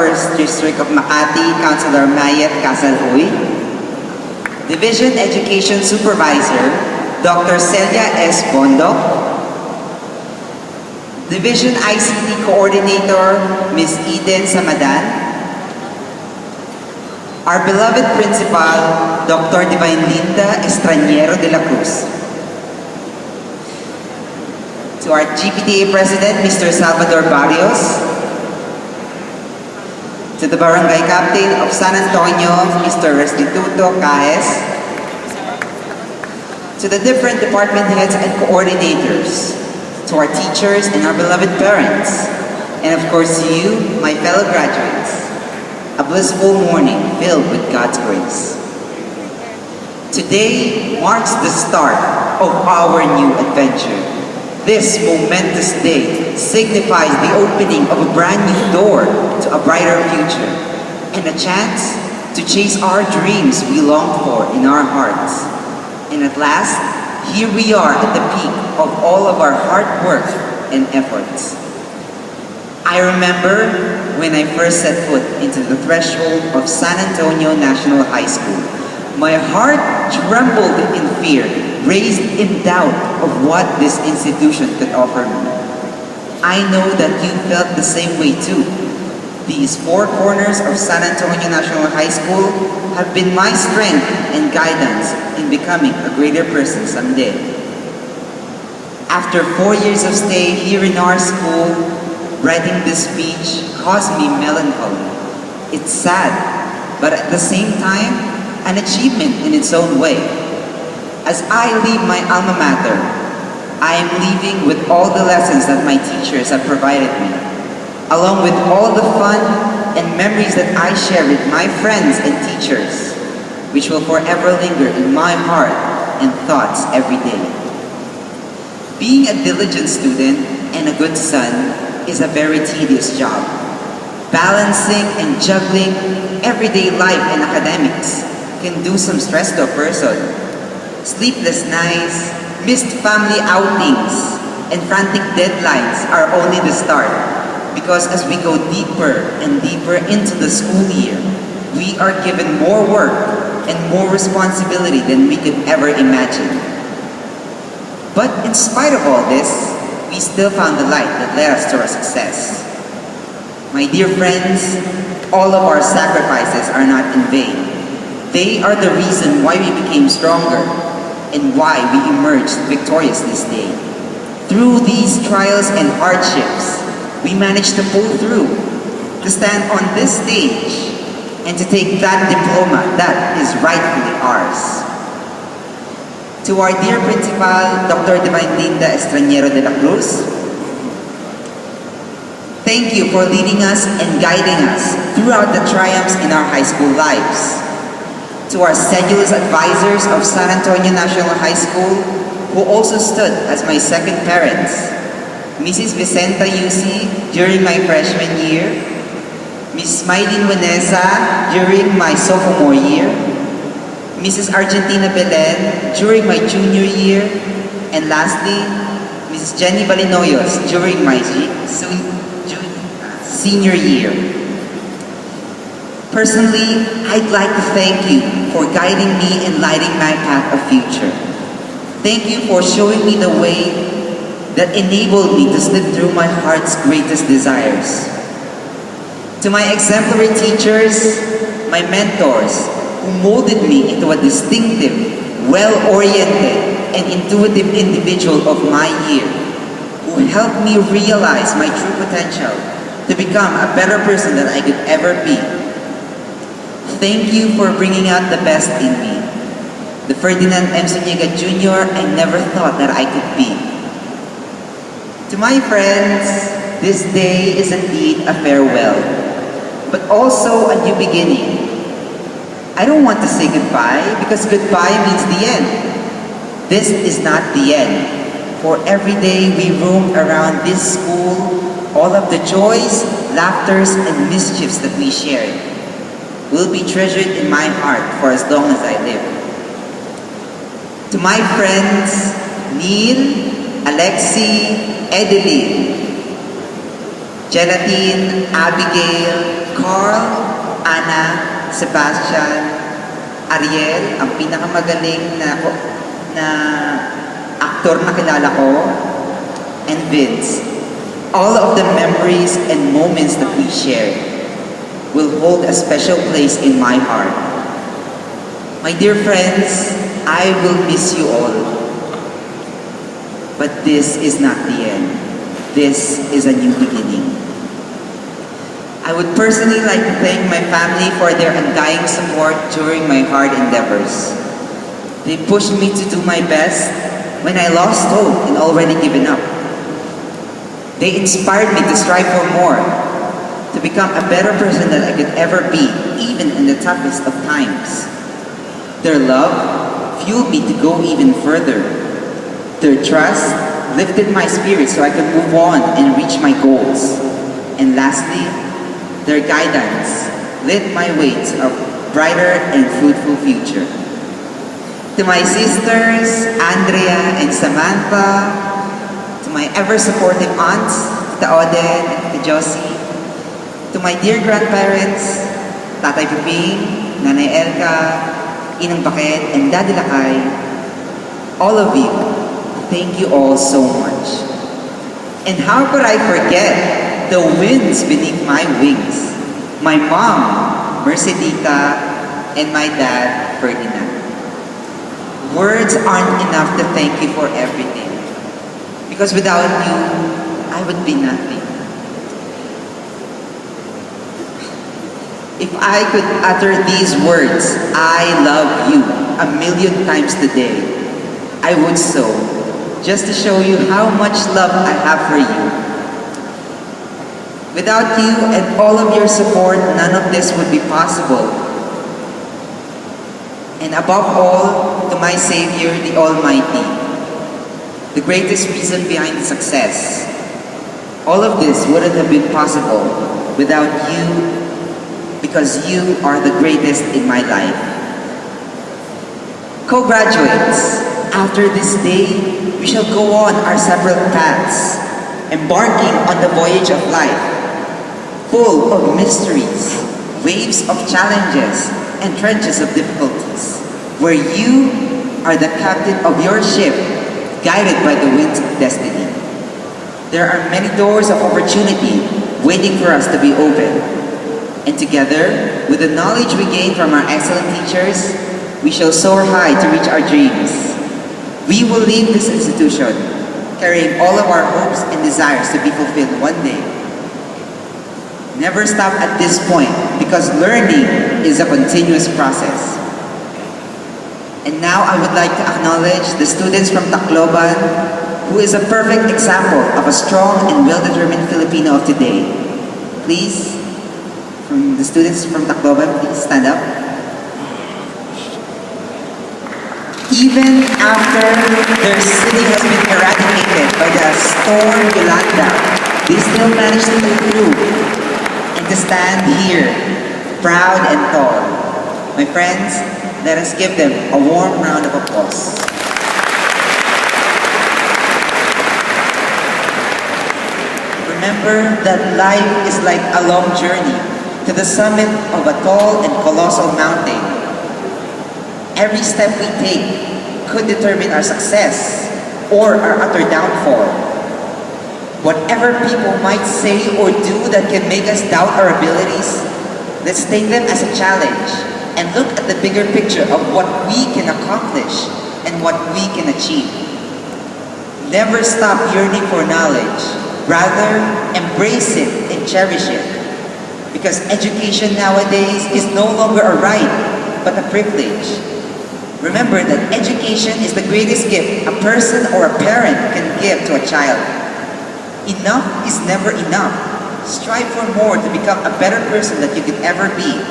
1st District of Makati, Councilor Mayet Casalhoy. Division Education Supervisor, Dr. Celia S. Bondo. Division ICT Coordinator, Ms. Eden Samadan. Our beloved Principal, Dr. Divine Linda Estraniero de la Cruz. To our GPTA President, Mr. Salvador Barrios. To the Barangay Captain of San Antonio, Mr. Restituto Caes. To the different department heads and coordinators. To our teachers and our beloved parents. And of course you, my fellow graduates. A blissful morning filled with God's grace. Today marks the start of our new adventure. This momentous day signifies the opening of a brand new door to a brighter future and a chance to chase our dreams we long for in our hearts. And at last, here we are at the peak of all of our hard work and efforts. I remember when I first set foot into the threshold of San Antonio National High School. My heart trembled in fear, raised in doubt of what this institution could offer me. I know that you felt the same way too. These four corners of San Antonio National High School have been my strength and guidance in becoming a greater person someday. After 4 years of stay here in our school, writing this speech caused me melancholy. It's sad, but at the same time, an achievement in its own way. As I leave my alma mater, I am leaving with all the lessons that my teachers have provided me, along with all the fun and memories that I share with my friends and teachers, which will forever linger in my heart and thoughts every day. Being a diligent student and a good son is a very tedious job. Balancing and juggling everyday life and academics can do some stress to a person. Sleepless nights, missed family outings, and frantic deadlines are only the start, because as we go deeper and deeper into the school year, we are given more work and more responsibility than we could ever imagine. But in spite of all this, we still found the light that led us to our success. My dear friends, all of our sacrifices are not in vain. They are the reason why we became stronger and why we emerged victorious this day. Through these trials and hardships, we managed to pull through, to stand on this stage, and to take that diploma that is rightfully ours. To our dear Principal, Dr. Divine Linda Estraniero de la Cruz, thank you for leading us and guiding us throughout the triumphs in our high school lives. To our sedulous advisors of San Antonio National High School, who also stood as my second parents, Mrs. Vicenta Yusi during my freshman year, Ms. Maylin Vanessa during my sophomore year, Mrs. Argentina Belen during my junior year, and lastly, Mrs. Jenny Balinoyos during my senior year. Personally, I'd like to thank you for guiding me and lighting my path of future. Thank you for showing me the way that enabled me to slip through my heart's greatest desires. To my exemplary teachers, my mentors, who molded me into a distinctive, well-oriented, and intuitive individual of my year, who helped me realize my true potential to become a better person than I could ever be. Thank you for bringing out the best in me. The Ferdinand M. Soniega Jr. I never thought that I could be. To my friends, this day is indeed a farewell, but also a new beginning. I don't want to say goodbye, because goodbye means the end. This is not the end. For every day we roam around this school, all of the joys, laughters, and mischiefs that we shared will be treasured in my heart for as long as I live. To my friends, Neil, Alexi, Edeline, Gelatine, Abigail, Carl, Anna, Sebastian, Ariel, ang pinakamagaling na aktor na kilala ko, and Vince. All of the memories and moments that we shared will hold a special place in my heart. My dear friends, I will miss you all. But this is not the end. This is a new beginning. I would personally like to thank my family for their undying support during my hard endeavors. They pushed me to do my best when I lost hope and already given up. They inspired me to strive for more, to become a better person than I could ever be, even in the toughest of times. Their love fueled me to go even further. Their trust lifted my spirit so I could move on and reach my goals. And lastly, their guidance lit my way to a brighter and fruitful future. To my sisters, Andrea and Samantha, to my ever-supportive aunts, Tita Oden and Tita Josie, to my dear grandparents, Tatay Piping, Nanay Elka, Inang Baket, and Daddy Lakay, all of you, thank you all so much. And how could I forget the winds beneath my wings, my mom, Mercedita, and my dad, Ferdinand. Words aren't enough to thank you for everything, because without you, I would be nothing. If I could utter these words, I love you, 1,000,000 times today, I would so, just to show you how much love I have for you. Without you and all of your support, none of this would be possible. And above all, to my Savior, the Almighty, the greatest reason behind success. All of this wouldn't have been possible without you, because you are the greatest in my life. Co-graduates, after this day, we shall go on our separate paths, embarking on the voyage of life, full of mysteries, waves of challenges, and trenches of difficulties, where you are the captain of your ship, guided by the winds of destiny. There are many doors of opportunity waiting for us to be opened. And together, with the knowledge we gain from our excellent teachers, we shall soar high to reach our dreams. We will leave this institution, carrying all of our hopes and desires to be fulfilled one day. Never stop at this point, because learning is a continuous process. And now I would like to acknowledge the students from Tacloban, who is a perfect example of a strong and well-determined Filipino of today. Please, from the students from Tacloban, please stand up. Even after their city has been eradicated by the storm Yolanda, they still managed to pull through and to stand here, proud and tall. My friends, let us give them a warm round of applause. Remember that life is like a long journey to the summit of a tall and colossal mountain. Every step we take could determine our success or our utter downfall. Whatever people might say or do that can make us doubt our abilities, let's take them as a challenge and look at the bigger picture of what we can accomplish and what we can achieve. Never stop yearning for knowledge. Rather, embrace it and cherish it. Because education nowadays is no longer a right, but a privilege. Remember that education is the greatest gift a person or a parent can give to a child. Enough is never enough. Strive for more to become a better person that you could ever be.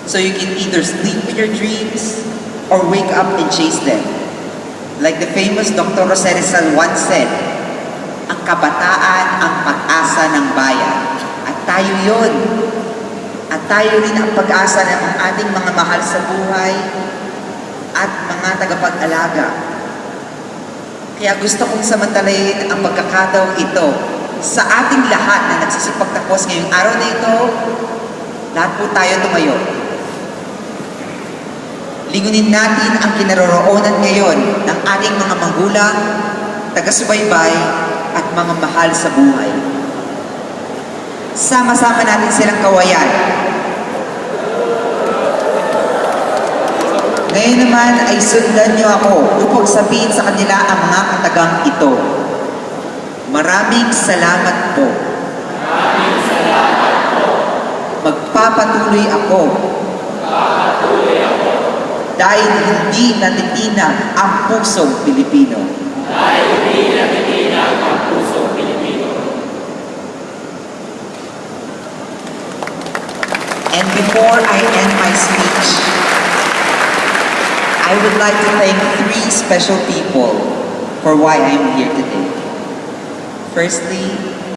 So you can either sleep with your dreams or wake up and chase them. Like the famous Dr. Jose Rizal once said, ang kabataan ang pag-asa ng bayan. At tayo yun. At tayo rin ang pag-asa ng ating mga mahal sa buhay at mga tagapag-alaga. Kaya gusto kong samantalayin ang pagkakataong ito sa ating lahat na nagsisipagtapos ngayong araw na ito, lahat po tayo tumayo. Lingunin natin ang kinaroroonan ngayon ng ating mga magulang, taga-subaybay, at mga mahal sa buhay. Sama-sama natin silang kawayan. Ngayon naman ay sundan niyo ako upang sabihin sa kanila ang mga katagang ito. Maraming salamat po. Maraming salamat po. Magpapatuloy ako. Magpapatuloy ako. Dahil hindi natitinag ang pusong Pilipino. Dahil hindi natitinag ang pusong Pilipino. And before I end my speech, I would like to thank 3 special people for why I'm here today. Firstly,